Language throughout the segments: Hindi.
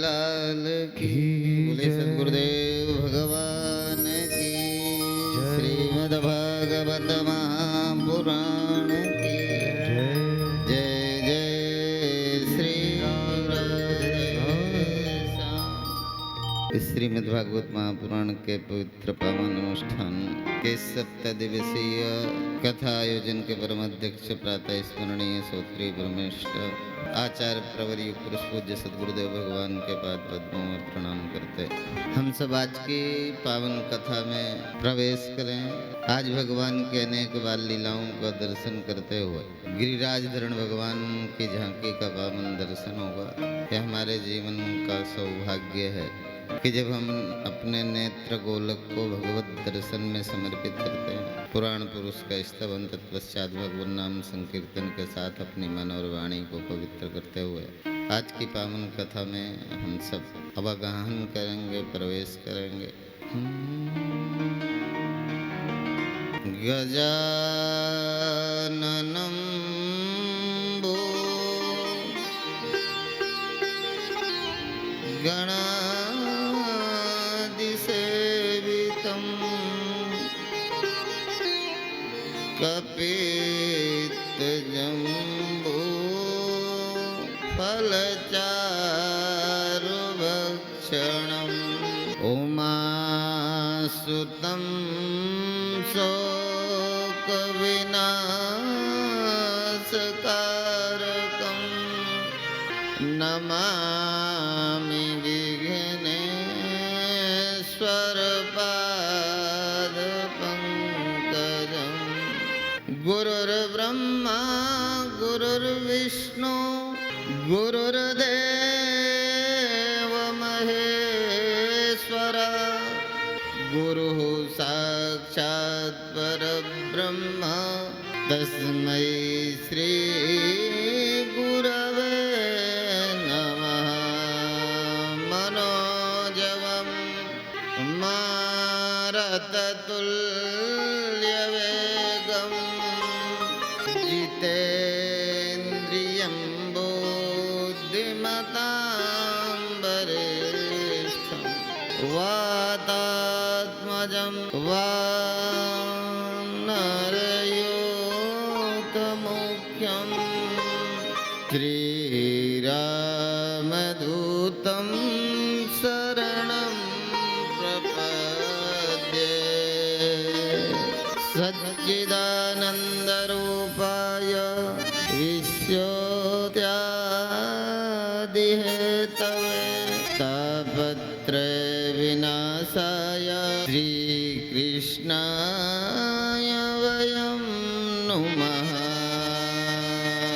लाल की। बोले सद्गुरुदेव भगवान की। श्रीमद् भागवत महापुराण की जय जय श्री श्रीमद् भागवत महापुराण के पवित्र पावन अनुष्ठान के सप्तदिवसीय कथा आयोजन के परम अध्यक्ष प्रातः स्मरणीय श्रोत्रिय ब्रह्मनिष्ठ आचार्य प्रवर युग पुरुष पूज्य सद्गुरुदेव भगवान के पाद पद्मों में प्रणाम करते हम सब आज की पावन कथा में प्रवेश करें। आज भगवान के अनेक बाल लीलाओं का दर्शन करते हुए गिरिराज धरण भगवान की झांकी का पावन दर्शन होगा। यह हमारे जीवन का सौभाग्य है कि जब हम अपने नेत्र गोलक को भगवत दर्शन में समर्पित करते हैं, पुराण पुरुष का स्तवन तत्पश्चात भगवान नाम संकीर्तन के साथ अपनी मन और वाणी को पवित्र करते हुए आज की पावन कथा में हम सब अवगाहन करेंगे, प्रवेश करेंगे। गजाननं गणादिसेवितं कपित्थजम्बो फलचारुभक्षणम् उमासुतं शोकविनाशकारकं नमामि विघ्नेश्वरपादपङ्कजम्। गुरुर्ब्रह्मा गुरुर्विष्णु गुरुर्देव महेश्वर गुरुः साक्षात् परब्रह्म तस्मै श्री गुरवे नमः। मनोजवं मारुततुल्यवेगं जितेन्द्रियं बुद्धिमतां वरिष्ठं वातात्मजं वानरयूथमुख्यं श्रीरामदूतं शरणं प्रपद्ये। सच्चिदानन्दरूपाय विश्वोत्यादिहेतवे तापत्रयविनाशाय श्रीकृष्णाय वयं नुमः।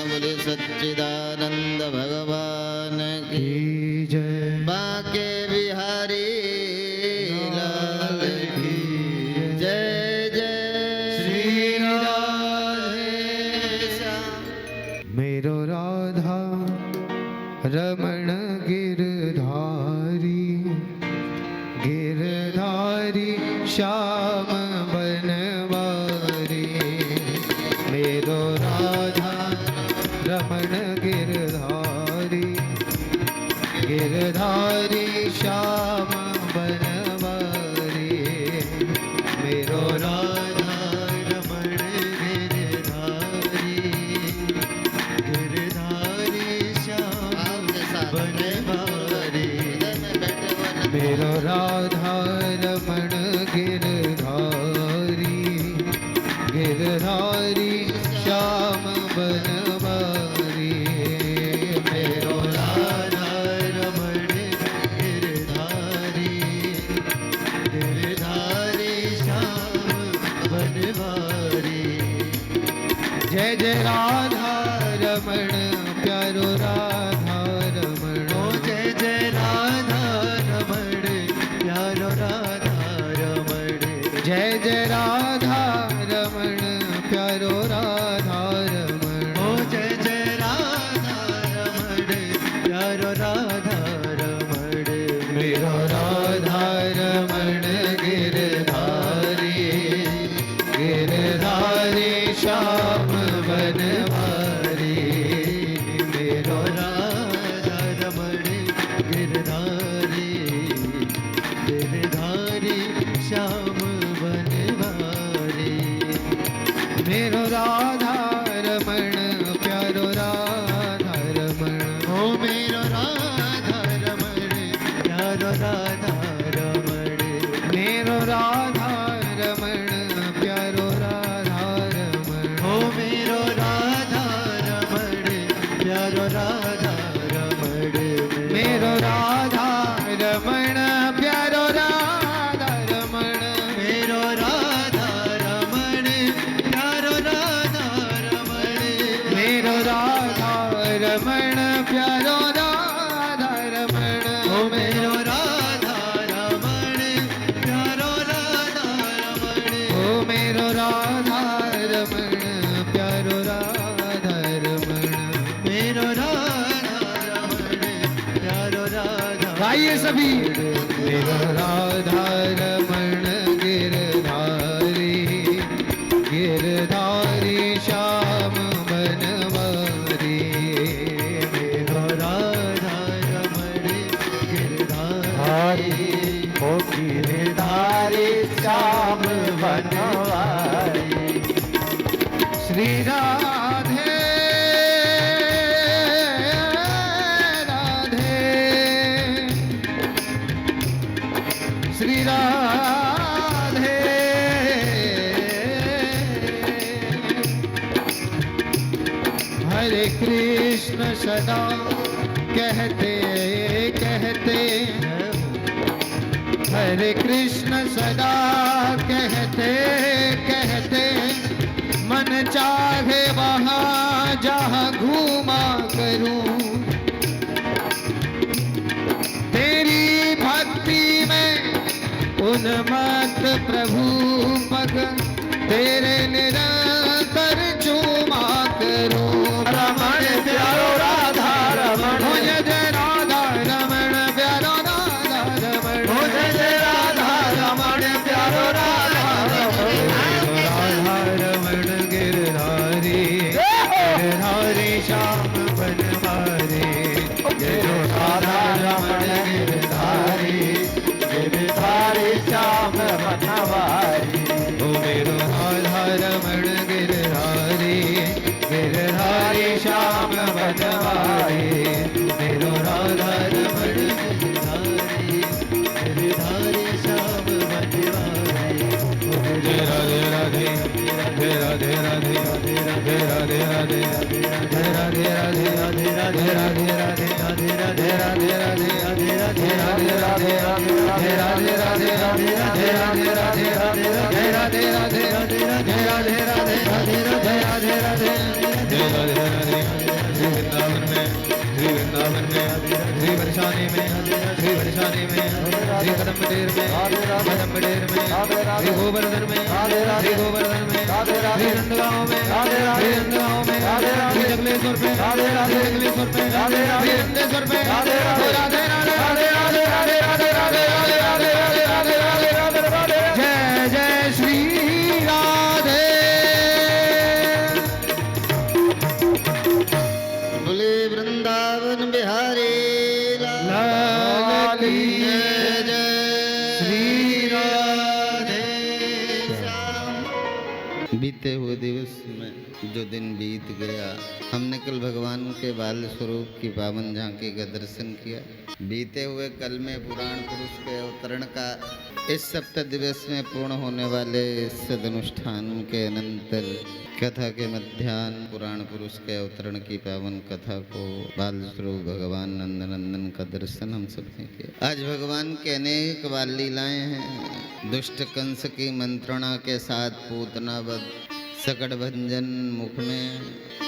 बोले सच्चिदानंद भगवान की जय। बांके बिहारी लाल की जय जय श्री राधेश्याम। मेरो राधा रमण गिरधारी गिरधारी श्याम बनवारी। मेरो राधा रमण गिरधारी गिरधारी श्याम बनवारी। मेरो राधा रमण गिरधारी गिरधारी श्याम बनवारी। मेरो राधा रमण गिरधारी गिरधारी श्याम बनवारी। मेरो राधा रमण गिरधारी गिरधारी श्याम बनवारी। जय जय राधा रमण प्यारो राधा रमण। जय जय राधा रमण प्यारो राधा रमण। जय जय राधा रमण प्यारो राधा रमण। जय जय राधा रमण प्यारो राधा रमण। मेरो राधा रमण गिरधारी गिरधारी श्याम बनवारी। मेरो राधा रमण गिर गिरधारी गिरधारी श्याम बनवारी मेरो राधा रमण प्यारो राधा रमण ओ मेरो राधा रमण प्यारो राधा रमण मेरो राधा रमण प्यारो राधा रमण ओ मेरो राधा रमण प्यारो राधा रमण मेरो राधा रमण प्यारो राधा रमण मेरो राधा रमण प्यारो राधा रमण मेरो राधा रमण प्यारो राधा रमण ओ मेरो राधा रमण प्यारो राधा रमण ओ मेरो राधा रमण प्यारो राधा रमण मेरो राधा रमण प्यारो राधा गाइए सभी मेरो राधा रमण गिरधारी गिरधारी श्याम बनवारी मेरो राधा रमण गिरधारी ओ गिरधारी श्याम बनवारी श्री राधे राधे श्री राधे हरे कृष्ण सदा कहते कहते हरे कृष्ण सदा कहते कहते मन चाहे वहाँ जहाँ घूमा करूं तेरी भक्ति में उन्मत्त प्रभु पग तेरे निरंतर चूमा करूं रमण प्यारो राधा रमण हो जय राधा रमण प्यारो राधा रमण हो जय राधा रमण प्यारो राधा रमण राधा रमण गिरधारी गिरधारी श्याम बनवारी जय राधा रमण गिरधारी गिरधारी श्याम बनवारी ओ मेरो राधा रमण गिरधारी गिरधारी श्याम बनवारी मेरो राधा रमण गिरधारी गिरधारी श्याम बनवारी जय राधे राधे जय राधे राधे जय राधे राधे जय राधे राधे राधे राधे राधे राधे राधे राधे राधे राधे राधे राधे राधे राधे जय राधे राधे राधे राधे राधे राधे राधे जय राधे राधे राधे राधे राधे राधे राधे जय राधे राधे जय राधे राधे श्री वृंदावन में श्री वृंदावन में श्री बरसाने में श्री बरसाने में श्री कदम्बडेर में कदम्बडेर में श्री गोवर्धन में श्री गोवर्धन में श्री नंदगांव में श्री नंदगांव में श्री जगलेश्वर पे श्री जगलेश्वर पे श्री नंदेश्वर पे राधे राधे राधे राधे राधे राधे राधे राधे राधे राधे राधे राधे राधे राधे जय जय श्री राधे बोले वृंदावन बिहारी लाल की जय जय श्री राधे बीते हुए दिवस में जो दिन बीत गया हमने कल भगवान के बाल स्वरूप की पावन झांकी का दर्शन किया। बीते हुए कल में पुराण पुरुष के अवतरण का इस सप्ताह दिवस में पूर्ण होने वाले सदनुष्ठान के अनंतर कथा के मध्याह्न पुराण पुरुष के अवतरण की पावन कथा को बाल स्वरूप भगवान नंदनंदन का दर्शन हम सब ने किया। आज भगवान के अनेक बाल लीलाएं हैं। दुष्ट कंस की मंत्रणा के साथ पूतना वध, सकट भंजन मुख में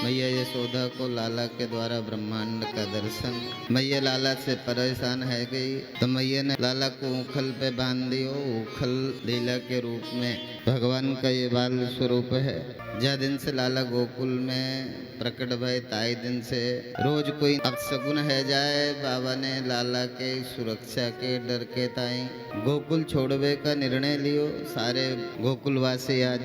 मैया यशोदा को लाला के द्वारा ब्रह्मांड का दर्शन। मैया लाला से परेशान है गई तो मैया ने लाला को उखल पे बांध दियो। उखल लीला के रूप में भगवान का ये बाल स्वरूप है। जय दिन से लाला गोकुल में प्रकट भय ताई दिन से रोज कोई अपशगुन है जाए बाबा ने लाला के सुरक्षा के डर के ताई गोकुल छोड़वे का निर्णय लियो। सारे गोकुलवासी आज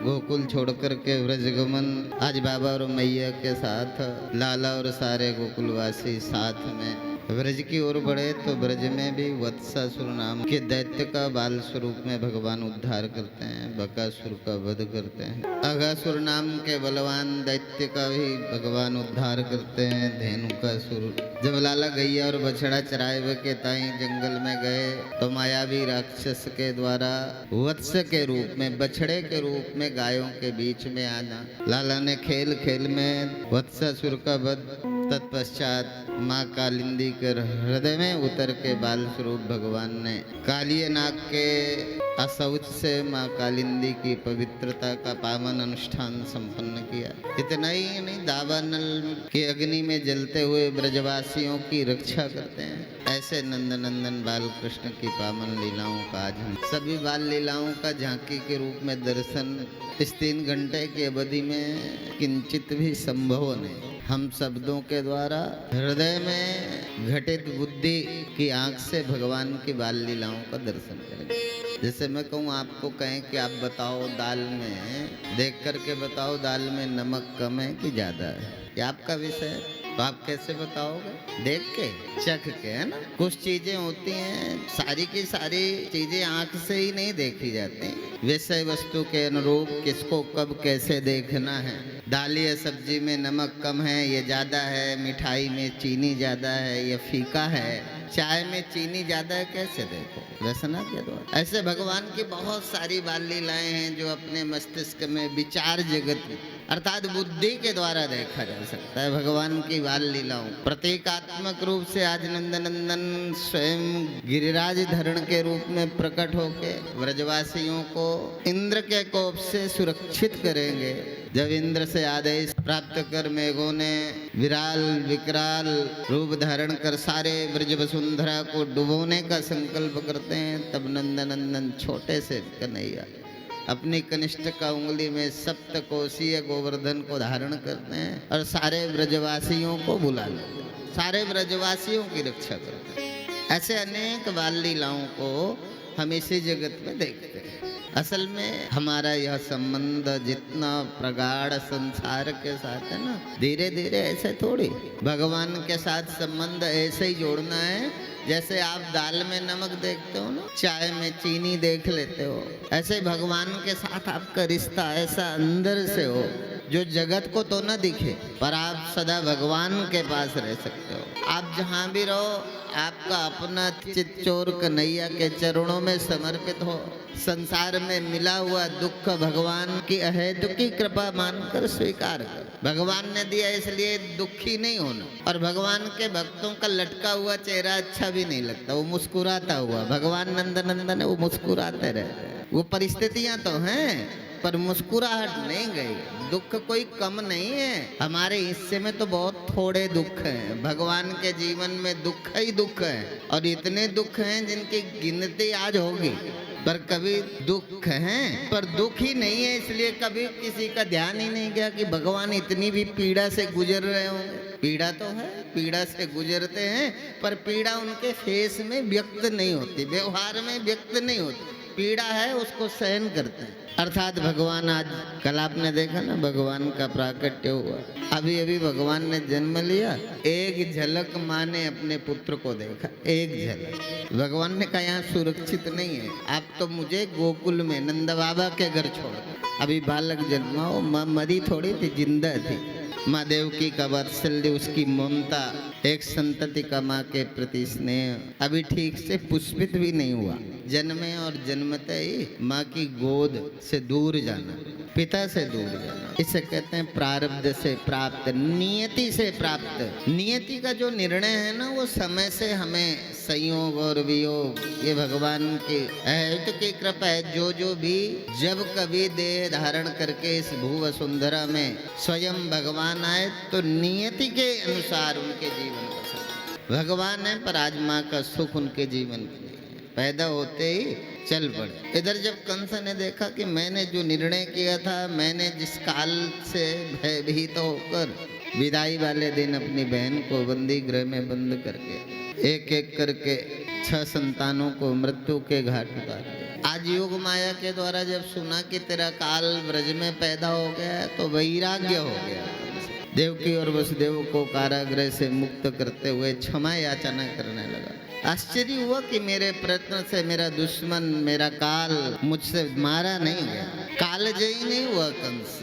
गोकुल छोड़कर के व्रजगमन आज बाबा और मैया के साथ लाला और सारे गोकुलवासी साथ में ब्रज की ओर बढ़े तो ब्रज में भी वत्सासुर नाम के दैत्य का बाल स्वरूप में भगवान उद्धार करते हैं, बकासुर का वध करते हैं। अघासुर नाम के बलवान दैत्य का भी भगवान उद्धार करते हैं, धेनुकासुर। जब लाला गैया और बछड़ा चराए हुए के ताई जंगल में गए तो मायावी राक्षस के द्वारा वत्स के रूप में, बछड़े के रूप में गायों के बीच में आना, लाला ने खेल खेल में वत्सासुर का वध। तत्पश्चात माँ कालिंदी के हृदय में उतर के बाल स्वरूप भगवान ने कालिय नाग के असौच से माँ कालिंदी की पवित्रता का पावन अनुष्ठान संपन्न किया। इतना ही नहीं, दावानल की अग्नि में जलते हुए ब्रजवासियों की रक्षा करते हैं। ऐसे नंदनंदन बाल कृष्ण की पावन लीलाओं का आज हम सभी बाल लीलाओं का झांकी के रूप में दर्शन इस 3 घंटे की अवधि में किंचित भी संभव नहीं। हम शब्दों के द्वारा हृदय में घटित बुद्धि की आंख से भगवान की बाल लीलाओं का दर्शन करेंगे। जैसे मैं कहूँ आपको, कहें कि आप बताओ दाल में, देख करके बताओ दाल में नमक कम है कि ज़्यादा है, ये आपका विषय है। तो आप कैसे बताओगे? देख के, चख के, है ना। कुछ चीजें होती हैं, सारी की सारी चीजें आंख से ही नहीं देखी जाती, विषय वस्तु के अनुरूप किसको कब कैसे देखना है। दाल या सब्जी में नमक कम है, ये ज़्यादा है, मिठाई में चीनी ज़्यादा है, ये फीका है, चाय में चीनी ज़्यादा है, कैसे देखो? रसना के द्वारा। ऐसे भगवान की बहुत सारी बाल लीलाएं हैं जो अपने मस्तिष्क में, विचार जगत में, अर्थात बुद्धि के द्वारा देखा जा सकता है। भगवान की बाल लीलाओं प्रतीकात्मक रूप से आज नंदनंदन स्वयं गिरिराज धरण के रूप में प्रकट होके ब्रजवासियों को इंद्र के कोप से सुरक्षित करेंगे। जब इंद्र से आदेश प्राप्त कर मेघों ने विराल विकराल रूप धारण कर सारे ब्रज वसुंधरा को डुबोने का संकल्प करते हैं, तब नंदनंदन छोटे से कन्हैया अपनी कनिष्ठ का उंगली में सप्तकोशीय गोवर्धन को धारण करते हैं और सारे ब्रजवासियों को बुला लेते हैं, सारे ब्रजवासियों की रक्षा करते हैं। ऐसे अनेक बाल लीलाओं को हम इसी जगत में देखते हैं। असल में हमारा यह संबंध जितना प्रगाढ़ संसार के साथ है ना, धीरे धीरे ऐसे थोड़ी भगवान के साथ संबंध ऐसे ही जोड़ना है जैसे आप दाल में नमक देखते हो ना, चाय में चीनी देख लेते हो, ऐसे भगवान के साथ आपका रिश्ता ऐसा अंदर से हो जो जगत को तो न दिखे, पर आप सदा भगवान के पास रह सकते हो। आप जहाँ भी रहो, आपका अपना चित चोर कन्हैया के चरणों में समर्पित हो। संसार में मिला हुआ दुख भगवान की अहेतुकी कृपा मानकर स्वीकार कर। भगवान ने दिया इसलिए दुखी नहीं होना। और भगवान के भक्तों का लटका हुआ चेहरा अच्छा भी नहीं लगता, वो मुस्कुराता हुआ। भगवान नंदनंदन है, वो मुस्कुराते रहते हैं। वो परिस्थितियां तो हैं पर मुस्कुराहट नहीं गई। दुख कोई कम नहीं है, हमारे हिस्से में तो बहुत थोड़े दुख हैं। भगवान के जीवन में दुख ही दुख है, और इतने दुख हैं जिनकी गिनती आज होगी। पर कभी दुख हैं पर दुख ही नहीं है, इसलिए कभी किसी का ध्यान ही नहीं गया कि भगवान इतनी भी पीड़ा से गुजर रहे होंगे। पीड़ा तो है, पीड़ा से गुजरते हैं, पर पीड़ा उनके फेस में व्यक्त नहीं होती, व्यवहार में व्यक्त नहीं होती। पीड़ा है उसको सहन करते हैं। अर्थात भगवान आज, कल आपने देखा ना, भगवान का प्राकट्य हुआ। अभी अभी भगवान ने जन्म लिया, एक झलक माँ ने अपने पुत्र को देखा, एक झलक। भगवान ने कहा यहाँ सुरक्षित नहीं है, आप तो मुझे गोकुल में नंद बाबा के घर छोड़। अभी बालक जन्मा हो, माँ मरी थोड़ी थी, जिंदा थी। माँ देवकी का वात्सल्य, उसकी ममता, एक संतति का माँ के प्रति स्नेह अभी ठीक से पुष्पित भी नहीं हुआ। जन्मे और जन्मते ही माँ की गोद से दूर जाना, पिता से दूर जाना, इसे कहते हैं प्रारब्ध से प्राप्त, नियति से प्राप्त। नियति का जो निर्णय है ना, वो समय से हमें संयोग और वियोग, ये भगवान की अहेतुकी कृपा है। जो भी जब कभी देह धारण करके इस भू वसुंधरा में स्वयं भगवान आए, तो नियति के अनुसार उनके जीवन का सुख भगवान है। पर आज माँ का सुख उनके जीवन के लिए पैदा होते ही चल पड़े। इधर जब कंस ने देखा कि मैंने जो निर्णय किया था, मैंने जिस काल से भयभीत होकर विदाई वाले दिन अपनी बहन को बंदी गृह में बंद करके एक एक करके 6 संतानों को मृत्यु के घाट उतार दिया। आज योग माया के द्वारा जब सुना कि तेरा काल ब्रज में पैदा हो गया है, तो वैराग्य हो गया। देवकी और वसुदेव को कारागृह से मुक्त करते हुए क्षमा याचना करने लगा। आश्चर्य हुआ कि मेरे प्रयत्न से मेरा दुश्मन, मेरा काल मुझसे मारा नहीं गया। कालजयी नहीं हुआ कंस,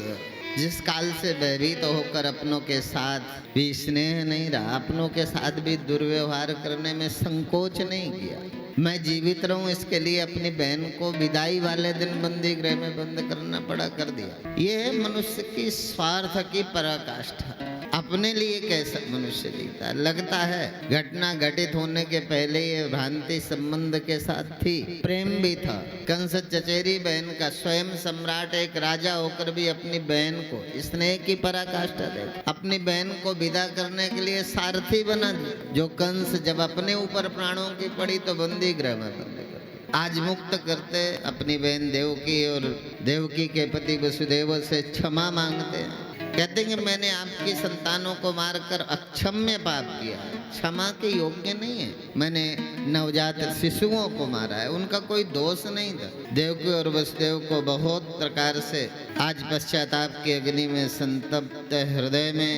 जिस काल से भयभीत होकर अपनों के साथ भी स्नेह नहीं रहा, अपनों के साथ भी दुर्व्यवहार करने में संकोच नहीं किया। मैं जीवित रहूं इसके लिए अपनी बहन को विदाई वाले दिन बंदी गृह में बंद करना पड़ा, कर दिया। ये है मनुष्य की स्वार्थ की पराकाष्ठा। अपने लिए कैसा मनुष्य जीता। लगता है घटना घटित होने के पहले ये भ्रांति संबंध के साथ थी, प्रेम भी था। कंस चचेरी बहन का, स्वयं सम्राट एक राजा होकर भी अपनी बहन को स्नेह की पराकाष्ठा दे, अपनी बहन को विदा करने के लिए सारथी बना दिया। जो कंस जब अपने ऊपर प्राणों की पड़ी तो बंदी गृह में बंद कर। आज मुक्त करते अपनी बहन देवकी और देवकी के पति वसुदेव से क्षमा मांगते हैं। कहते हैं कि मैंने आपकी संतानों को मारकर अक्षम्य पाप किया, क्षमा के योग्य नहीं है। मैंने नवजात शिशुओं को मारा है, उनका कोई दोष नहीं था। देवकी और वसुदेव को बहुत प्रकार से आज पश्चाताप की अग्नि में संतप्त हृदय में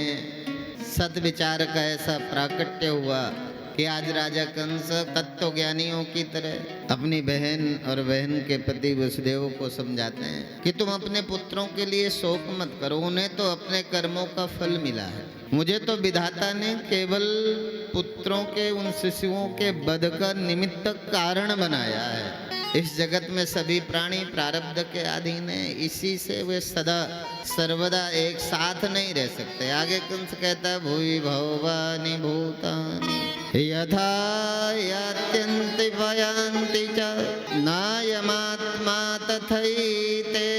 सद्विचार का ऐसा प्राकट्य हुआ कि आज राजा कंस तत्व ज्ञानियों की तरह अपनी बहन और बहन के पति वसुदेव को समझाते हैं कि तुम अपने पुत्रों के लिए शोक मत करो, उन्हें तो अपने कर्मों का फल मिला है। मुझे तो विधाता ने केवल पुत्रों के उन शिशुओं के वध का निमित्त कारण बनाया है। इस जगत में सभी प्राणी प्रारब्ध के अधीन है, इसी से वे सदा सर्वदा एक साथ नहीं रह सकते। आगे कंस कहता है भूरि भवानि भूतानि यथा यात्यन्ति वयांति च नायमात्मा तथैतेषु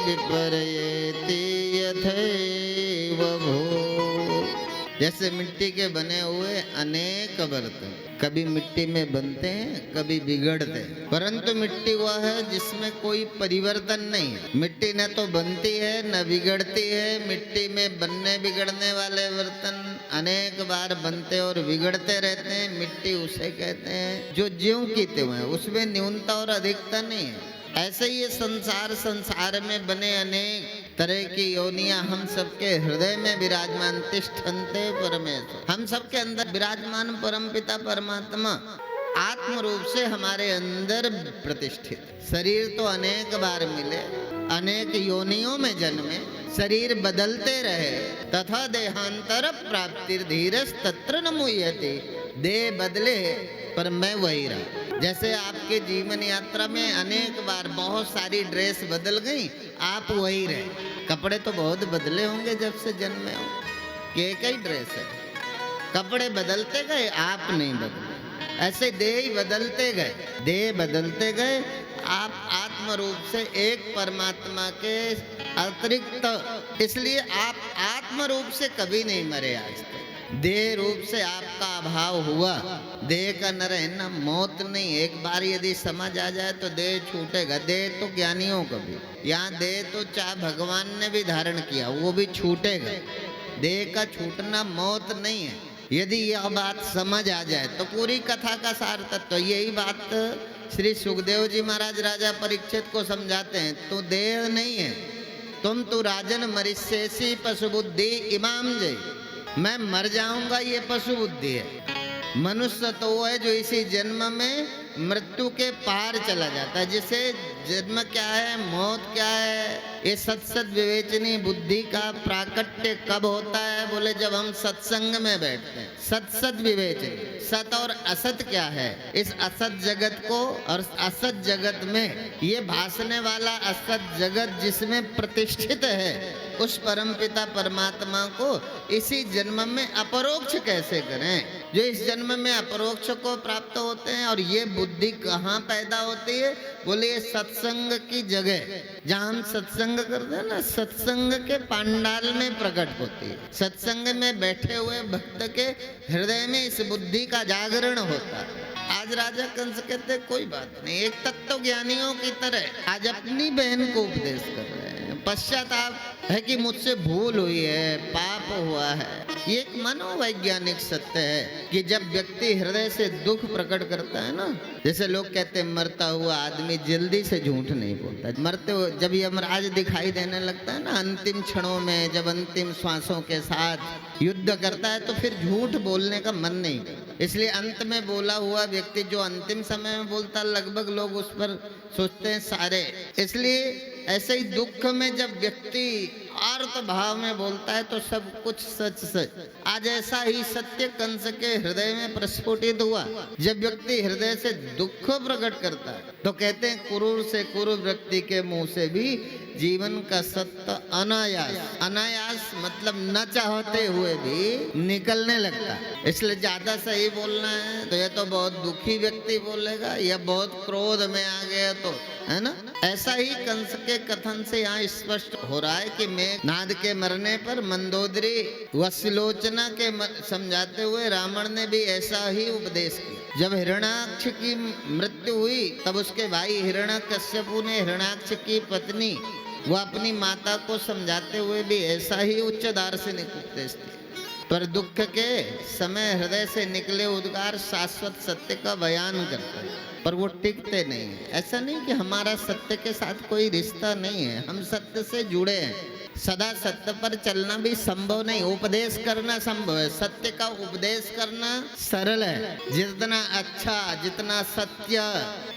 विपर्येति यथैव भू। जैसे मिट्टी के बने हुए अनेक बर्तन कभी मिट्टी में बनते हैं, कभी बिगड़ते हैं, परंतु मिट्टी वह है जिसमें कोई परिवर्तन नहीं है। मिट्टी न तो बनती है न बिगड़ती है। मिट्टी में बनने बिगड़ने वाले बर्तन अनेक बार बनते और बिगड़ते रहते हैं। मिट्टी उसे कहते हैं जो ज्यों की त्यों है, उसमें न्यूनता और अधिकता नहीं है। ऐसे ही ये संसार में बने अनेक तरह की योनियां हम सबके हृदय में विराजमान तिष्ठन्ते परमेश्वर, हम सबके अंदर विराजमान परमपिता परमात्मा आत्म रूप से हमारे अंदर प्रतिष्ठित। शरीर तो अनेक बार मिले, अनेक योनियों में जन्मे, शरीर बदलते रहे, तथा देहांतर प्राप्तिर धीरज तत्र न मुह्यते। देह बदले पर मैं वही रहा। जैसे आपके जीवन यात्रा में अनेक बार बहुत सारी ड्रेस बदल गई, आप वही रहे। कपड़े तो बहुत बदले होंगे जब से जन्मे हो, एक ही ड्रेस है। कपड़े बदलते गए, आप नहीं बदले। ऐसे देह ही बदलते गए, देह बदलते गए, आप आत्म रूप से एक परमात्मा के अतिरिक्त। इसलिए आप आत्म रूप से कभी नहीं मरे आज तक। देह रूप से आपका अभाव हुआ, देह का न रहना मौत नहीं। एक बार यदि समझ आ जाए तो देह छूटेगा। देह तो ज्ञानियों का भी, यहाँ देह तो चाहे भगवान ने भी धारण किया वो भी छूटेगा। देह का छूटना मौत नहीं है। यदि यह बात समझ आ जाए तो पूरी कथा का सार तत्व। यही बात श्री सुखदेव जी महाराज राजा परीक्षित को समझाते हैं। तू देह नहीं है, तुम तो राजन मरिष्यसि पशु बुद्धि इमाम जय। मैं मर जाऊंगा ये पशु बुद्धि है। मनुष्य तो वो है जो इसी जन्म में मृत्यु के पार चला जाता है। जिसे जन्म क्या है, मौत क्या है, ये सत्सत विवेचनी बुद्धि का प्राकट्य कब होता है? बोले जब हम सत्संग में बैठते हैं। सत्सत विवेचनी, सत और असत क्या है, इस असत जगत को और असत जगत में ये भासने वाला असत जगत जिसमें प्रतिष्ठित है, उस परमपिता परमात्मा को इसी जन्म में अपरोक्ष कैसे करें? जो इस जन्म में अपरोक्ष को प्राप्त होते हैं। और ये बुद्धि कहाँ पैदा होती है? बोले ये सत्संग की जगह, जहाँ हम सत्संग करते हैं ना, सत्संग के पांडाल में प्रकट होती है। सत्संग में बैठे हुए भक्त के हृदय में इस बुद्धि का जागरण होता है। आज राजा कंस कहते कोई बात नहीं, एक तत्व ज्ञानियों की तरह आज अपनी बहन को उपदेश कर रहे हैं। पश्चाताप है कि मुझसे भूल हुई है, पाप हुआ है। ये एक मनोवैज्ञानिक सत्य है कि जब व्यक्ति हृदय से दुख प्रकट करता है ना, जैसे लोग कहते हैं मरता हुआ आदमी जल्दी से झूठ नहीं बोलता। मरते हुए जब यमराज दिखाई देने लगता है ना, अंतिम क्षणों में जब अंतिम श्वासों के साथ युद्ध करता है, तो फिर झूठ बोलने का मन नहीं करता। इसलिए अंत में बोला हुआ व्यक्ति जो अंतिम समय में बोलता, लगभग लोग उस पर सोचते हैं सारे। इसलिए ऐसे ही दुख में जब व्यक्ति आर्त भाव में बोलता है तो सब कुछ सच सच। आज ऐसा ही सत्य कंस के हृदय में प्रस्फुटित हुआ। जब व्यक्ति हृदय से दुख प्रकट करता है तो कहते हैं क्रूर से क्रूर व्यक्ति के मुंह से भी जीवन का सत्य अनायास, अनायास मतलब न चाहते हुए भी निकलने लगता है। इसलिए ज्यादा सही बोलना है तो यह तो बहुत दुखी व्यक्ति बोलेगा, या बहुत क्रोध में आ गया तो, है ना। ऐसा ही कंस के कथन से यहाँ स्पष्ट हो रहा है कि मेघनाद के मरने पर मंदोदरी वत्सलोचना के समझाते हुए रावण ने भी ऐसा ही उपदेश किया। जब हिरण्याक्ष की मृत्यु हुई तब उसके भाई हिरण्यकश्यपु ने हिरण्याक्ष की पत्नी वह अपनी माता को समझाते हुए भी ऐसा ही उच्च दार्शनिक उपदेश दिया। पर दुख के समय हृदय से निकले उद्गार शाश्वत सत्य का बयान करते हैं, पर वो टिकते नहीं है। ऐसा नहीं कि हमारा सत्य के साथ कोई रिश्ता नहीं है, हम सत्य से जुड़े हैं। सदा सत्य पर चलना भी संभव नहीं, उपदेश करना संभव है। सत्य का उपदेश करना सरल है। जितना अच्छा, जितना सत्य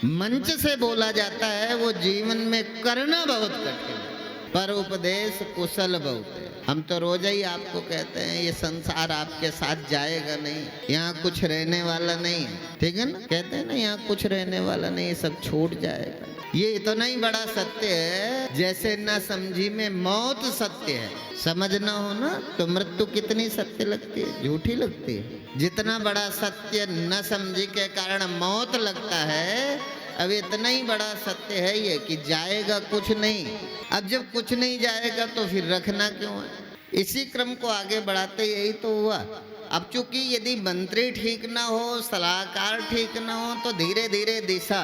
मंच से बोला जाता है वो जीवन में करना बहुत कठिन है, पर उपदेश कुशल बहुत है। हम तो रोज ही आपको कहते हैं ये संसार आपके साथ जाएगा नहीं, यहाँ कुछ रहने वाला नहीं है, ठीक है ना। कहते हैं ना यहाँ कुछ रहने वाला नहीं, सब छूट जाएगा। ये इतना ही बड़ा सत्य है जैसे न समझी में मौत सत्य है। समझना हो ना तो मृत्यु कितनी सत्य लगती है, झूठी लगती है। जितना बड़ा सत्य न समझी के कारण मौत लगता है, अब इतना ही बड़ा सत्य है ये कि जाएगा कुछ नहीं। अब जब कुछ नहीं जाएगा तो फिर रखना क्यों है। इसी क्रम को आगे बढ़ाते यही तो हुआ। अब चूंकि यदि मंत्री ठीक ना हो, सलाहकार ठीक ना हो, तो धीरे धीरे दिशा।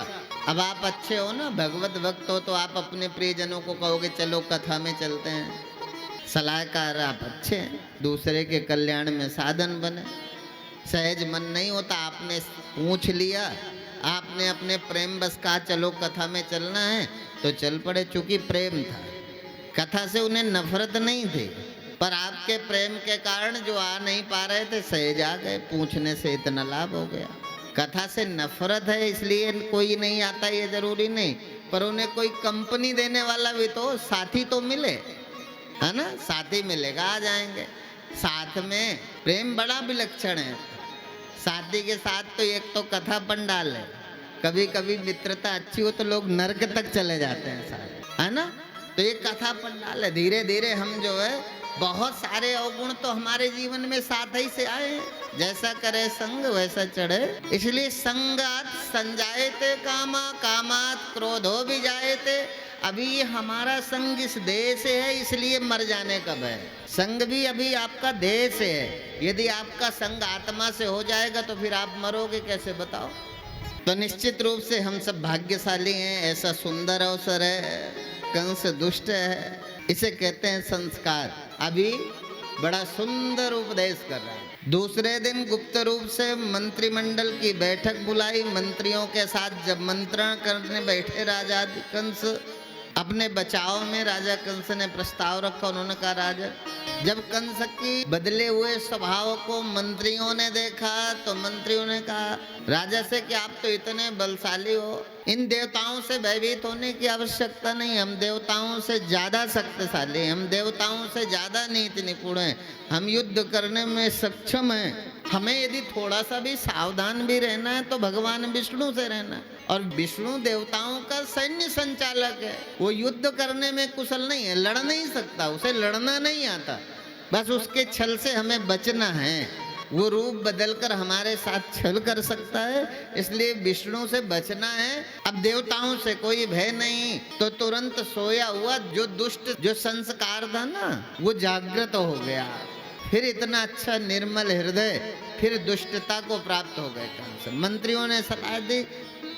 अब आप अच्छे हो ना, भगवत भक्त हो, तो आप अपने प्रियजनों को कहोगे चलो कथा में चलते हैं। सलाहकार आप अच्छे हैं, दूसरे के कल्याण में साधन बने। सहज मन नहीं होता, आपने पूछ लिया, आपने अपने प्रेम बस कहा चलो कथा में चलना है तो चल पड़े। चूंकि प्रेम था, कथा से उन्हें नफरत नहीं थी, पर आपके प्रेम के कारण जो आ नहीं पा रहे थे सहज आ गए। पूछने से इतना लाभ हो गया। कथा से नफरत है इसलिए कोई नहीं आता ये जरूरी नहीं, पर उन्हें कोई कंपनी देने वाला भी तो, साथी तो मिले, है ना। साथी मिलेगा आ जाएंगे। साथ में प्रेम बड़ा विलक्षण है। साथी के साथ तो एक तो कथा पंडाल है, कभी कभी मित्रता अच्छी हो तो लोग नरक तक चले जाते हैं साथ, है ना। तो ये कथा पंडाल है। धीरे धीरे हम जो है बहुत सारे अवगुण तो हमारे जीवन में साथ ही से आए हैं। जैसा करे संग वैसा चढ़े। इसलिए संगात संजायते कामा, कामात क्रोधो भी जायते। अभी ये हमारा संग इस देह से है, इसलिए मर जाने कब है। संग भी अभी आपका देह से है। यदि आपका संग आत्मा से हो जाएगा तो फिर आप मरोगे कैसे बताओ। तो निश्चित रूप से हम सब भाग्यशाली हैं, ऐसा सुंदर अवसर है। कंस दुष्ट है, इसे कहते हैं संस्कार। अभी बड़ा सुंदर उपदेश कर रहा है। दूसरे दिन गुप्त रूप से मंत्रिमंडल की बैठक बुलाई। मंत्रियों के साथ जब मंत्रण करने बैठे राजा कंस, अपने बचाव में राजा कंस ने प्रस्ताव रखा। उन्होंने कहा राजा, जब कंस की बदले हुए स्वभाव को मंत्रियों ने देखा तो मंत्रियों ने कहा राजा से कि आप तो इतने बलशाली हो, इन देवताओं से भयभीत होने की आवश्यकता नहीं। हम देवताओं से ज्यादा शक्तिशाली, हम देवताओं से ज्यादा नीति निपुण हैं, हम युद्ध करने में सक्षम हैं। हमें यदि थोड़ा सा भी सावधान भी रहना है तो भगवान विष्णु से रहना है। और विष्णु देवताओं का सैन्य संचालक है, वो युद्ध करने में कुशल नहीं है, लड़ नहीं सकता, उसे लड़ना नहीं आता। बस उसके छल से हमें बचना है। वो रूप बदलकर हमारे साथ छल कर सकता है, इसलिए विष्णु से बचना है। अब देवताओं से कोई भय नहीं। तो तुरंत सोया हुआ जो दुष्ट जो संस्कार था ना, वो जागृत हो गया। फिर इतना अच्छा निर्मल हृदय, फिर दुष्टता को प्राप्त हो गए कंस। मंत्रियों ने सलाह दी,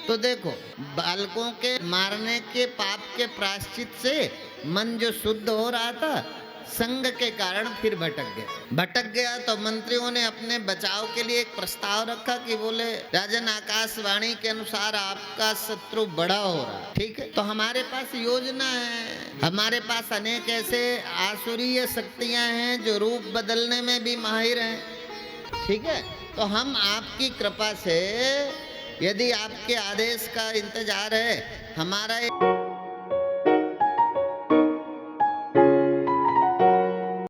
तो देखो बालकों के मारने के पाप के प्रायश्चित से मन जो शुद्ध हो रहा था, संग के कारण फिर भटक गया। तो मंत्रियों ने अपने बचाव के लिए एक प्रस्ताव रखा कि बोले राजन, आकाशवाणी के अनुसार आपका शत्रु बड़ा हो रहा है, ठीक है, तो हमारे पास योजना है, हमारे पास अनेक ऐसे आसुरीय शक्तियां हैं जो रूप बदलने में भी माहिर हैं, ठीक है, तो हम आपकी कृपा से, यदि आपके आदेश का इंतजार है, हमारा